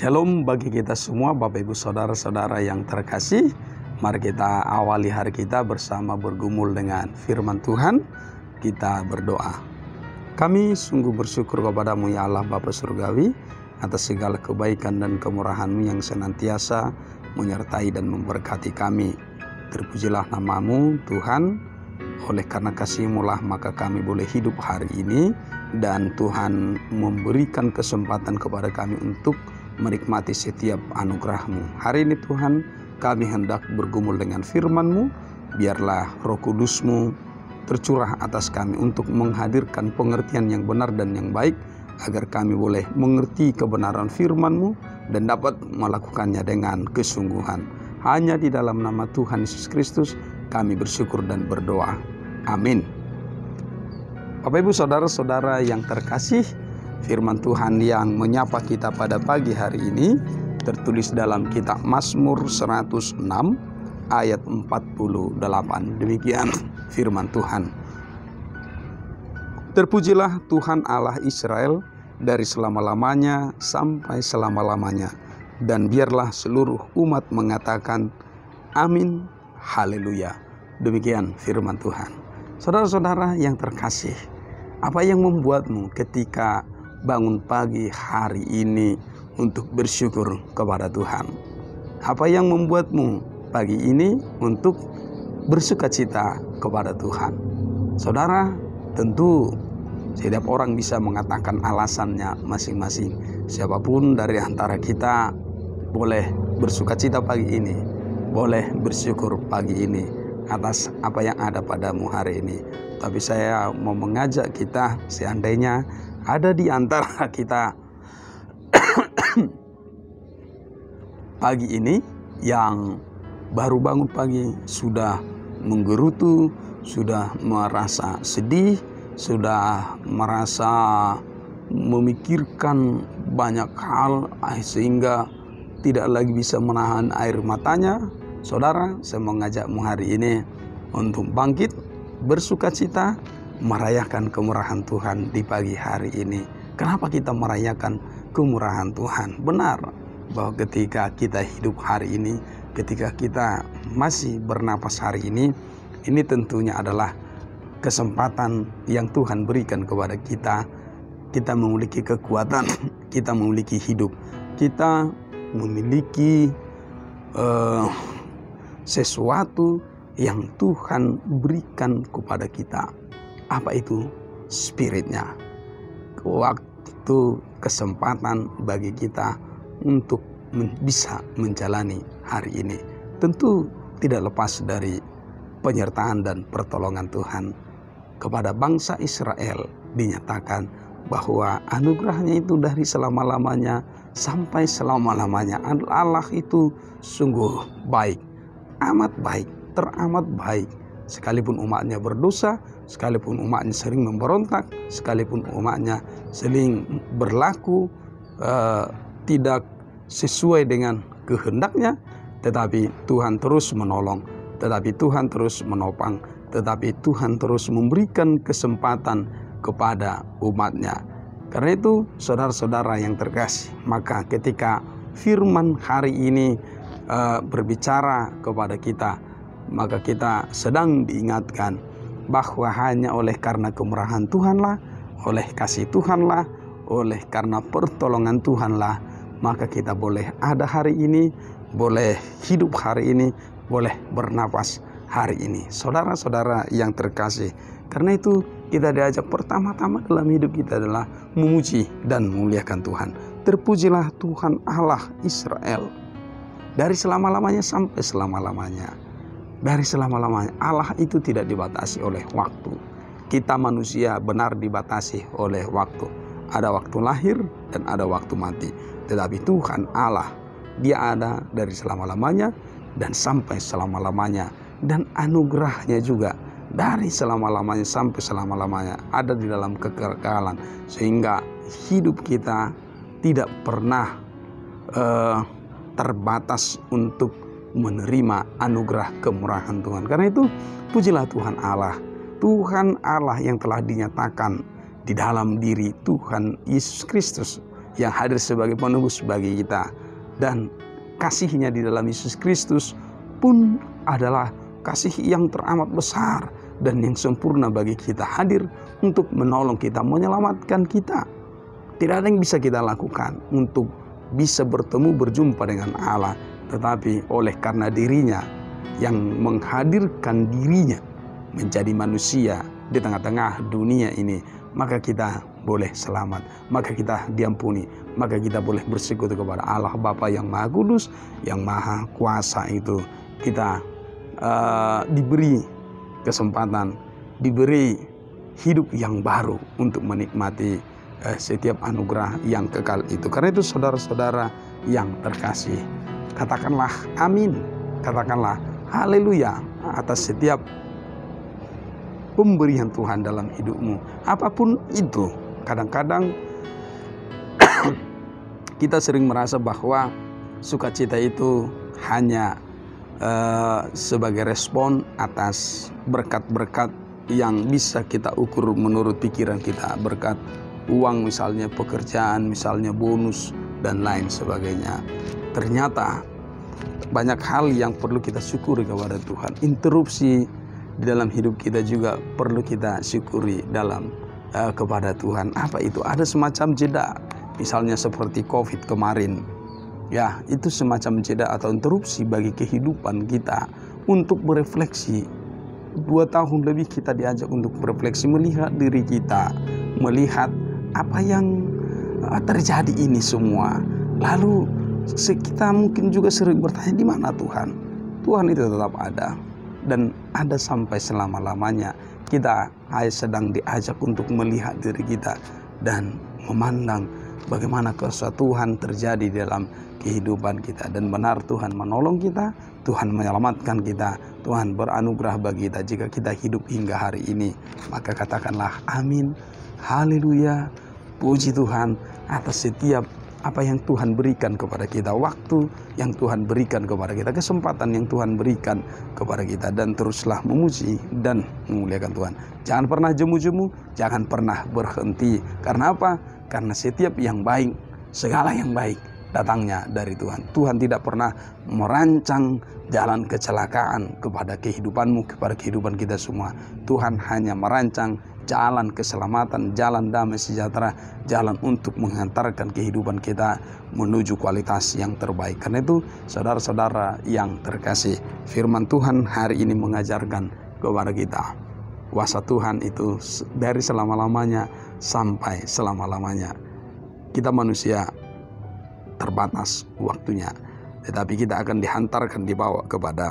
Shalom bagi kita semua, Bapak Ibu Saudara-saudara yang terkasih. Mari kita awali hari kita bersama bergumul dengan firman Tuhan. Kita berdoa. Kami sungguh bersyukur kepada-Mu ya Allah Bapa Surgawi atas segala kebaikan dan kemurahan-Mu yang senantiasa menyertai dan memberkati kami. Terpujilah nama-Mu Tuhan, oleh karena kasih-Mu lah maka kami boleh hidup hari ini, dan Tuhan memberikan kesempatan kepada kami untuk menikmati setiap anugerah-Mu. Hari ini Tuhan, kami hendak bergumul dengan firman-Mu. Biarlah Roh Kudus-Mu tercurah atas kami untuk menghadirkan pengertian yang benar dan yang baik, agar kami boleh mengerti kebenaran firman-Mu dan dapat melakukannya dengan kesungguhan. Hanya di dalam nama Tuhan Yesus Kristus kami bersyukur dan berdoa. Amin. Bapak Ibu Saudara-saudara yang terkasih, firman Tuhan yang menyapa kita pada pagi hari ini tertulis dalam kitab Mazmur 106 ayat 48. Demikian firman Tuhan. Terpujilah Tuhan Allah Israel dari selama-lamanya sampai selama-lamanya, dan biarlah seluruh umat mengatakan amin, haleluya. Demikian firman Tuhan. Saudara-saudara yang terkasih, apa yang membuatmu ketika bangun pagi hari ini untuk bersyukur kepada Tuhan? Apa yang membuatmu pagi ini untuk bersukacita kepada Tuhan? Saudara, tentu setiap orang bisa mengatakan alasannya masing-masing. Siapapun dari antara kita boleh bersukacita pagi ini, boleh bersyukur pagi ini atas apa yang ada padamu hari ini. Tapi saya mau mengajak kita, seandainya ada di antara kita pagi ini yang baru bangun pagi sudah menggerutu, sudah merasa sedih, sudah merasa memikirkan banyak hal sehingga tidak lagi bisa menahan air matanya. Saudara, saya mengajakmu hari ini untuk bangkit, bersukacita, merayakan kemurahan Tuhan di pagi hari ini. Kenapa kita merayakan kemurahan Tuhan? Benar bahwa ketika kita hidup hari ini, ketika kita masih bernapas hari ini tentunya adalah kesempatan yang Tuhan berikan kepada kita. Kita memiliki kekuatan, kita memiliki hidup, kita memiliki sesuatu yang Tuhan berikan kepada kita. Apa itu? Spiritnya. Waktu, kesempatan bagi kita untuk bisa menjalani hari ini. Tentu tidak lepas dari penyertaan dan pertolongan Tuhan. Kepada bangsa Israel dinyatakan bahwa anugerahnya itu dari selama-lamanya sampai selama-lamanya. Allah itu sungguh baik, amat baik, teramat baik. Sekalipun umatnya berdosa, sekalipun umatnya sering memberontak, sekalipun umatnya sering berlaku tidak sesuai dengan kehendaknya, tetapi Tuhan terus menolong, tetapi Tuhan terus menopang, tetapi Tuhan terus memberikan kesempatan kepada umatnya. Karena itu saudara-saudara yang terkasih, maka ketika firman hari ini berbicara kepada kita, maka kita sedang diingatkan bahwa hanya oleh karena kemurahan Tuhanlah, oleh kasih Tuhanlah, oleh karena pertolongan Tuhanlah, maka kita boleh ada hari ini, boleh hidup hari ini, boleh bernapas hari ini. Saudara-saudara yang terkasih, karena itu kita diajak pertama-tama dalam hidup kita adalah memuji dan memuliakan Tuhan. Terpujilah Tuhan Allah Israel dari selama-lamanya sampai selama-lamanya. Dari selama-lamanya. Allah itu tidak dibatasi oleh waktu. Kita manusia benar dibatasi oleh waktu. Ada waktu lahir dan ada waktu mati. Tetapi Tuhan Allah, Dia ada dari selama-lamanya dan sampai selama-lamanya. Dan anugerahnya juga dari selama-lamanya sampai selama-lamanya ada di dalam kekekalan. Sehingga hidup kita tidak pernah terbatas untuk menerima anugerah kemurahan Tuhan. Karena itu pujilah Tuhan Allah. Tuhan Allah yang telah dinyatakan di dalam diri Tuhan Yesus Kristus yang hadir sebagai penebus bagi kita. Dan kasih-Nya di dalam Yesus Kristus pun adalah kasih yang teramat besar dan yang sempurna bagi kita, hadir untuk menolong kita, menyelamatkan kita. Tidak ada yang bisa kita lakukan untuk bisa bertemu, berjumpa dengan Allah, tetapi oleh karena dirinya yang menghadirkan dirinya menjadi manusia di tengah-tengah dunia ini, maka kita boleh selamat, maka kita diampuni, maka kita boleh bersekutu kepada Allah Bapa yang Maha Kudus, yang Maha Kuasa itu. Kita diberi kesempatan, diberi hidup yang baru untuk menikmati setiap anugerah yang kekal itu. Karena itu saudara-saudara yang terkasih, katakanlah amin, katakanlah haleluya atas setiap pemberian Tuhan dalam hidupmu, apapun itu. Kadang-kadang kita sering merasa bahwa sukacita itu hanya sebagai respon atas berkat-berkat yang bisa kita ukur menurut pikiran kita, berkat uang misalnya, pekerjaan misalnya, bonus dan lain sebagainya. Ternyata banyak hal yang perlu kita syukuri kepada Tuhan. Interupsi di dalam hidup kita juga perlu kita syukuri dalam kepada Tuhan. Apa itu? Ada semacam jeda, misalnya seperti COVID kemarin. Ya, itu semacam jeda atau interupsi bagi kehidupan kita untuk berefleksi. 2 tahun lebih kita diajak untuk berefleksi, melihat diri kita, melihat apa yang terjadi ini semua. Lalu kita mungkin juga sering bertanya, di mana Tuhan? Tuhan itu tetap ada dan ada sampai selama-lamanya. Kita sedang diajak untuk melihat diri kita dan memandang bagaimana kuasa Tuhan terjadi dalam kehidupan kita. Dan benar Tuhan menolong kita, Tuhan menyelamatkan kita, Tuhan beranugerah bagi kita jika kita hidup hingga hari ini. Maka katakanlah amin, haleluya, puji Tuhan atas setiap apa yang Tuhan berikan kepada kita, waktu yang Tuhan berikan kepada kita, kesempatan yang Tuhan berikan kepada kita. Dan teruslah memuji dan memuliakan Tuhan. Jangan pernah jemu-jemu, jangan pernah berhenti. Karena apa? Karena setiap yang baik, segala yang baik datangnya dari Tuhan. Tuhan tidak pernah merancang jalan kecelakaan kepada kehidupanmu, kepada kehidupan kita semua. Tuhan hanya merancang jalan keselamatan, jalan damai sejahtera, jalan untuk menghantarkan kehidupan kita menuju kualitas yang terbaik. Karena itu saudara-saudara yang terkasih, firman Tuhan hari ini mengajarkan kepada kita, kuasa Tuhan itu dari selama-lamanya sampai selama-lamanya. Kita manusia terbatas waktunya, tetapi kita akan dihantarkan, dibawa kepada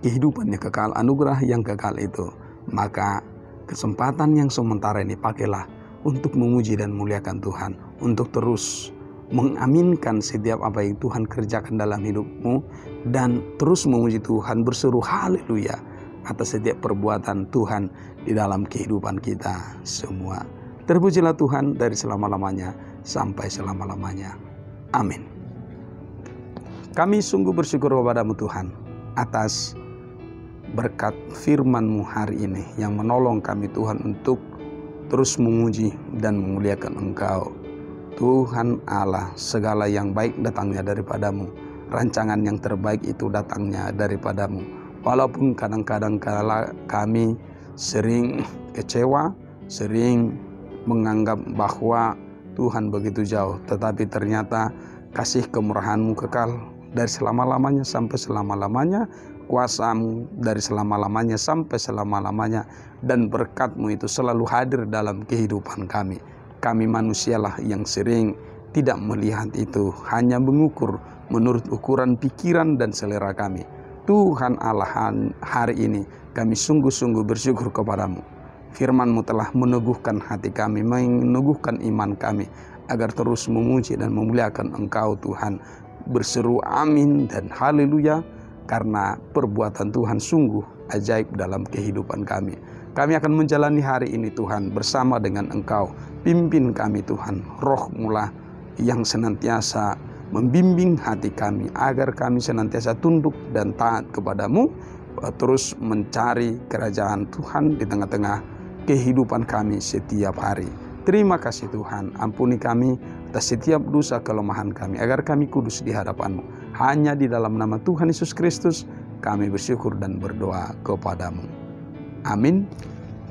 kehidupan yang kekal, anugerah yang kekal itu. Maka kesempatan yang sementara ini pakailah untuk memuji dan memuliakan Tuhan, untuk terus mengaminkan setiap apa yang Tuhan kerjakan dalam hidupmu, dan terus memuji Tuhan, berseru haleluya atas setiap perbuatan Tuhan di dalam kehidupan kita semua. Terpujilah Tuhan dari selama-lamanya sampai selama-lamanya. Amin. Kami sungguh bersyukur kepada-Mu Tuhan atas berkat firman-Mu hari ini yang menolong kami Tuhan untuk terus memuji dan memuliakan Engkau. Tuhan Allah, segala yang baik datangnya daripada-Mu. Rancangan yang terbaik itu datangnya daripada-Mu. Walaupun kadang-kadang kala kami sering kecewa, sering menganggap bahwa Tuhan begitu jauh, tetapi ternyata kasih kemurahan-Mu kekal dari selama-lamanya sampai selama-lamanya, kuasa-Mu dari selama-lamanya sampai selama-lamanya, dan berkat-Mu itu selalu hadir dalam kehidupan kami. Kami manusialah yang sering tidak melihat itu, hanya mengukur menurut ukuran pikiran dan selera kami. Tuhan Allah, hari ini kami sungguh-sungguh bersyukur kepada-Mu. Firman-Mu telah meneguhkan hati kami, meneguhkan iman kami, agar terus memuji dan memuliakan Engkau Tuhan. Berseru amin dan haleluya, karena perbuatan Tuhan sungguh ajaib dalam kehidupan kami. Kami akan menjalani hari ini Tuhan bersama dengan Engkau. Pimpin kami Tuhan, Roh-Mu lah yang senantiasa membimbing hati kami, agar kami senantiasa tunduk dan taat kepada-Mu, terus mencari kerajaan Tuhan di tengah-tengah kehidupan kami setiap hari. Terima kasih Tuhan, ampuni kami atas setiap dosa kelemahan kami, agar kami kudus di hadapan-Mu. Hanya di dalam nama Tuhan Yesus Kristus kami bersyukur dan berdoa kepadamu. Amin.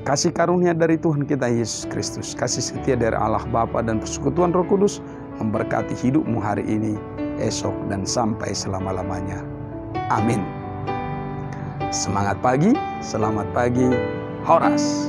Kasih karunia dari Tuhan kita Yesus Kristus, kasih setia dari Allah Bapa dan persekutuan Roh Kudus memberkati hidupmu hari ini, esok, dan sampai selama-lamanya. Amin. Semangat pagi, selamat pagi, Horas.